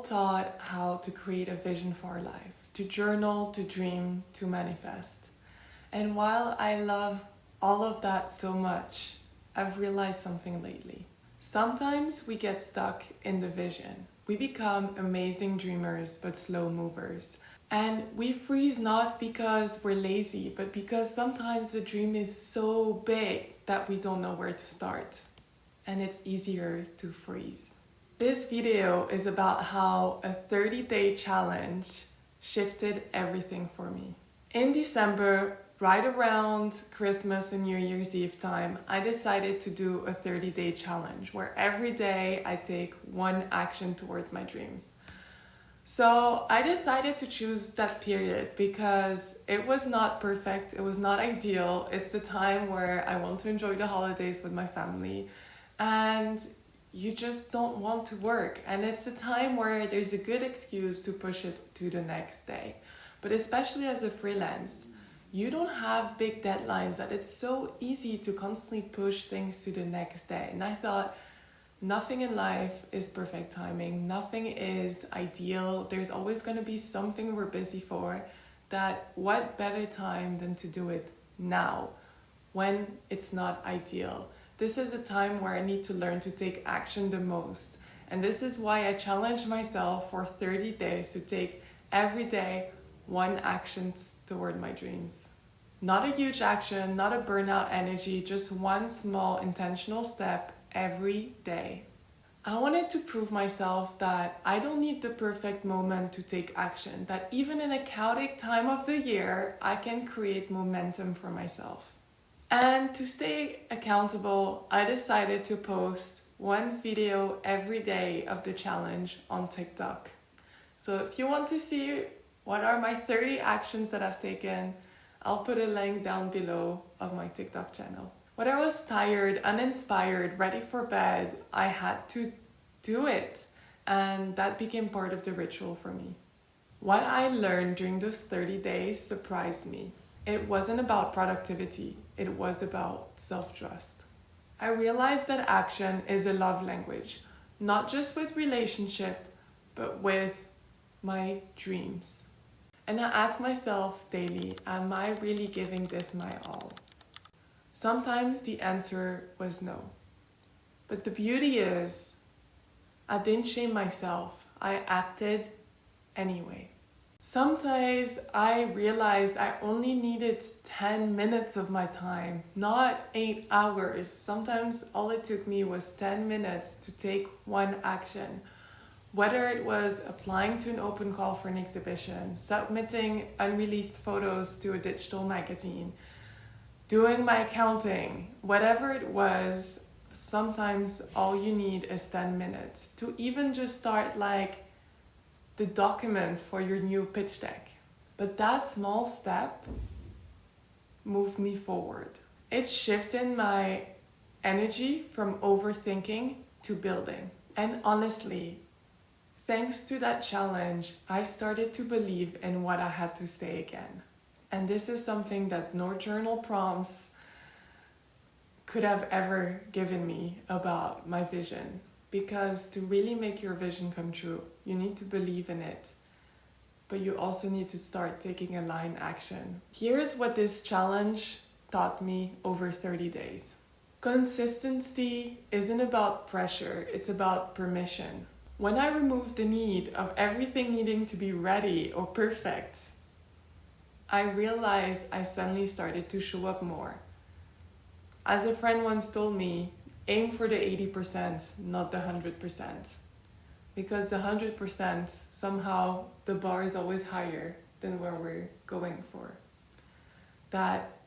taught how to create a vision for our life, to journal, to dream, to manifest. And while I love all of that so much, I've realized something lately. Sometimes we get stuck in the vision. We become amazing dreamers but slow movers. And we freeze not because we're lazy, but because sometimes the dream is so big that we don't know where to start. And it's easier to freeze. This video is about how a 30-day challenge shifted everything for me. In December, right around Christmas and New Year's Eve time, I decided to do a 30-day challenge where every day I take one action towards my dreams. So I decided to choose that period because it was not perfect, it was not ideal. It's the time where I want to enjoy the holidays with my family and you just don't want to work. And it's a time where there's a good excuse to push it to the next day. But especially as a freelance, you don't have big deadlines that it's so easy to constantly push things to the next day. And I thought, nothing in life is perfect timing. Nothing is ideal. There's always going to be something we're busy for. That what better time than to do it now when it's not ideal. This is a time where I need to learn to take action the most. And this is why I challenged myself for 30 days to take every day one action toward my dreams. Not a huge action, not a burnout energy, just one small intentional step every day. I wanted to prove myself that I don't need the perfect moment to take action, that even in a chaotic time of the year, I can create momentum for myself. And to stay accountable, I decided to post one video every day of the challenge on TikTok. So if you want to see what are my 30 actions that I've taken, I'll put a link down below of my TikTok channel. When I was tired, uninspired, ready for bed, I had to do it. And that became part of the ritual for me. What I learned during those 30 days surprised me. It wasn't about productivity, it was about self-trust. I realized that action is a love language, not just with relationship, but with my dreams. And I ask myself daily, am I really giving this my all? Sometimes the answer was no. But the beauty is, I didn't shame myself. I acted anyway. Sometimes I realized I only needed 10 minutes of my time, not 8 hours. Sometimes all it took me was 10 minutes to take one action. Whether it was applying to an open call for an exhibition, submitting unreleased photos to a digital magazine, doing my accounting, whatever it was, sometimes all you need is 10 minutes to even just start like the document for your new pitch deck. But that small step moved me forward. It shifted my energy from overthinking to building. And honestly, thanks to that challenge, I started to believe in what I had to say again. And this is something that no journal prompts could have ever given me about my vision. Because to really make your vision come true, you need to believe in it. But you also need to start taking aligned action. Here's what this challenge taught me over 30 days. Consistency isn't about pressure, it's about permission. When I removed the need of everything needing to be ready or perfect, I realized I suddenly started to show up more. As a friend once told me, aim for the 80%, not the 100%. Because the 100%, somehow the bar is always higher than where we're going for. That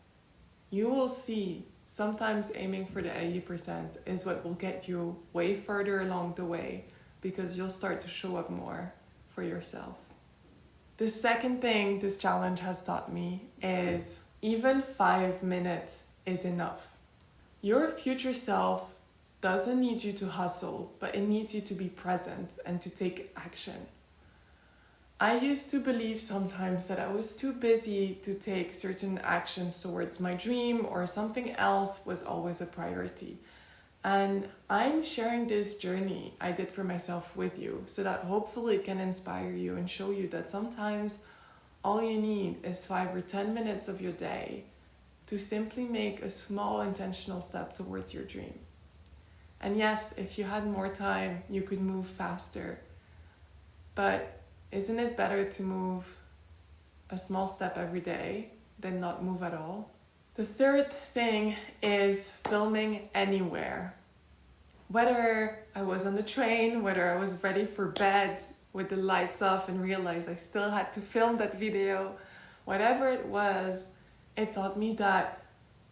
you will see, sometimes aiming for the 80% is what will get you way further along the way because you'll start to show up more for yourself. The second thing this challenge has taught me is even 5 minutes is enough. Your future self doesn't need you to hustle, but it needs you to be present and to take action. I used to believe sometimes that I was too busy to take certain actions towards my dream or something else was always a priority. And I'm sharing this journey I did for myself with you so that hopefully it can inspire you and show you that sometimes all you need is 5 or 10 minutes of your day to simply make a small intentional step towards your dream. And yes, if you had more time, you could move faster. But isn't it better to move a small step every day than not move at all? The third thing is filming anywhere. Whether I was on the train, whether I was ready for bed with the lights off and realized I still had to film that video, whatever it was, it taught me that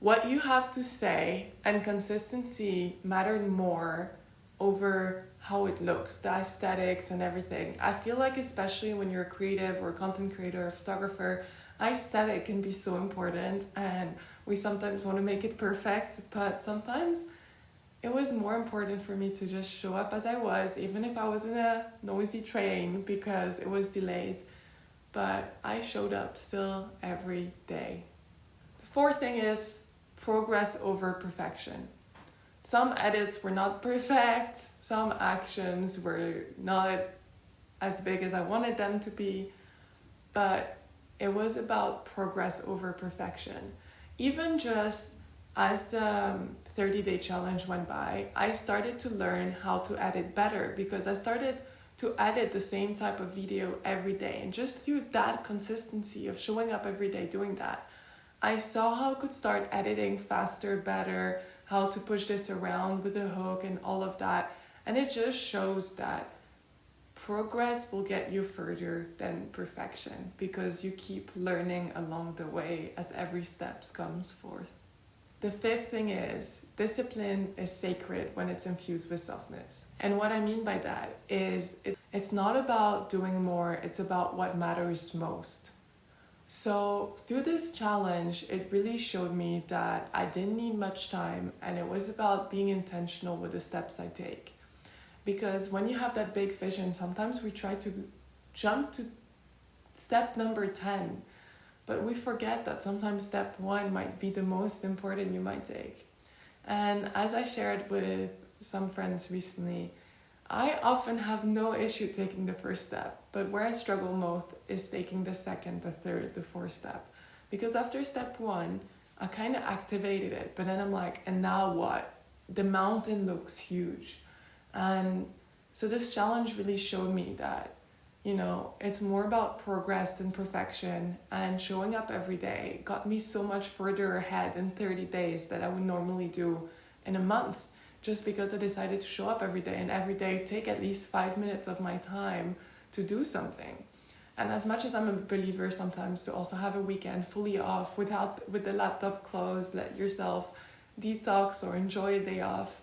what you have to say and consistency mattered more over how it looks, the aesthetics and everything. I feel like especially when you're a creative or a content creator or a photographer, aesthetic can be so important and we sometimes want to make it perfect, but sometimes it was more important for me to just show up as I was, even if I was in a noisy train because it was delayed. But I showed up still every day. The fourth thing is progress over perfection. Some edits were not perfect, some actions were not as big as I wanted them to be, but it was about progress over perfection. Even just as the 30-day challenge went by, I started to learn how to edit better because I started to edit the same type of video every day. And just through that consistency of showing up every day doing that, I saw how I could start editing faster, better, how to push this around with a hook and all of that. And it just shows that progress will get you further than perfection because you keep learning along the way as every step comes forth. The fifth thing is discipline is sacred when it's infused with softness. And what I mean by that is it's not about doing more, it's about what matters most. So through this challenge, it really showed me that I didn't need much time and it was about being intentional with the steps I take. Because when you have that big vision, sometimes we try to jump to step number 10, but we forget that sometimes step 1 might be the most important you might take. And as I shared with some friends recently, I often have no issue taking the first step, but where I struggle most is taking the second, the third, the fourth step. Because after step 1, I kind of activated it, but then I'm like, and now what? The mountain looks huge. And so this challenge really showed me that, it's more about progress than perfection, and showing up every day got me so much further ahead in 30 days that I would normally do in a month, just because I decided to show up every day and every day take at least 5 minutes of my time to do something. And as much as I'm a believer sometimes to also have a weekend fully off with the laptop closed, let yourself detox or enjoy a day off,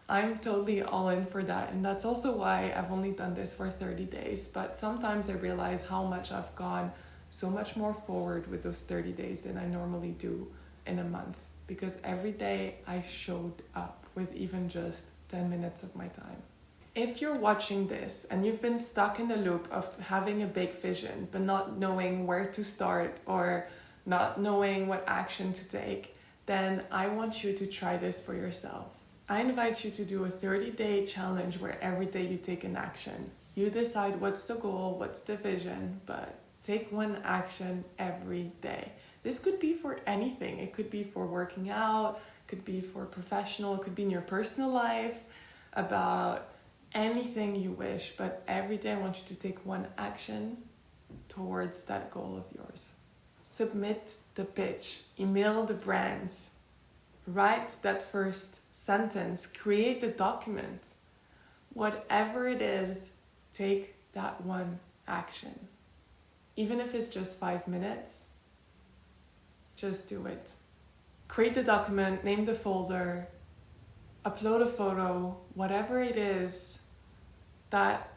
I'm totally all in for that. And that's also why I've only done this for 30 days. But sometimes I realize how much I've gone so much more forward with those 30 days than I normally do in a month. Because every day I showed up with even just 10 minutes of my time. If you're watching this and you've been stuck in the loop of having a big vision, but not knowing where to start or not knowing what action to take, then I want you to try this for yourself. I invite you to do a 30-day challenge where every day you take an action. You decide what's the goal, what's the vision, but take one action every day. This could be for anything. It could be for working out, it could be for professional, it could be in your personal life, about anything you wish, but every day I want you to take one action towards that goal of yours. Submit the pitch, email the brands, write that first sentence, create the document. Whatever it is, take that one action. Even if it's just 5 minutes, just do it. Create the document, name the folder, upload a photo, whatever it is that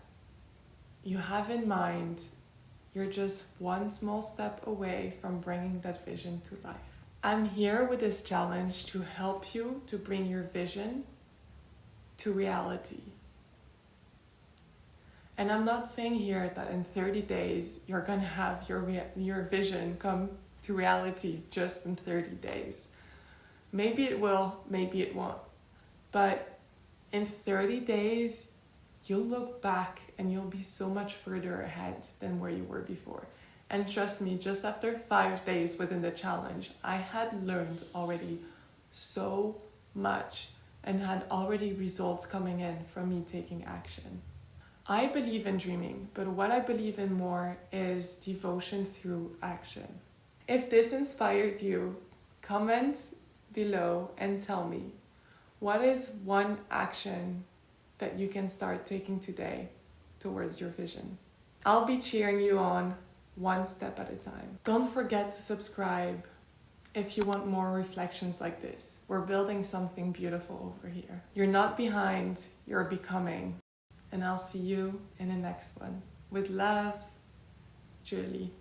you have in mind, you're just one small step away from bringing that vision to life. I'm here with this challenge to help you to bring your vision to reality. And I'm not saying here that in 30 days you're going to have your vision come to reality just in 30 days. Maybe it will, maybe it won't. But In 30 days, you'll look back and you'll be so much further ahead than where you were before. And trust me, just after 5 days within the challenge, I had learned already so much and had already results coming in from me taking action. I believe in dreaming, but what I believe in more is devotion through action. If this inspired you, comment below and tell me, what is one action that you can start taking today towards your vision? I'll be cheering you on one step at a time. Don't forget to subscribe if you want more reflections like this. We're building something beautiful over here. You're not behind, you're becoming. And I'll see you in the next one. With love, Julie.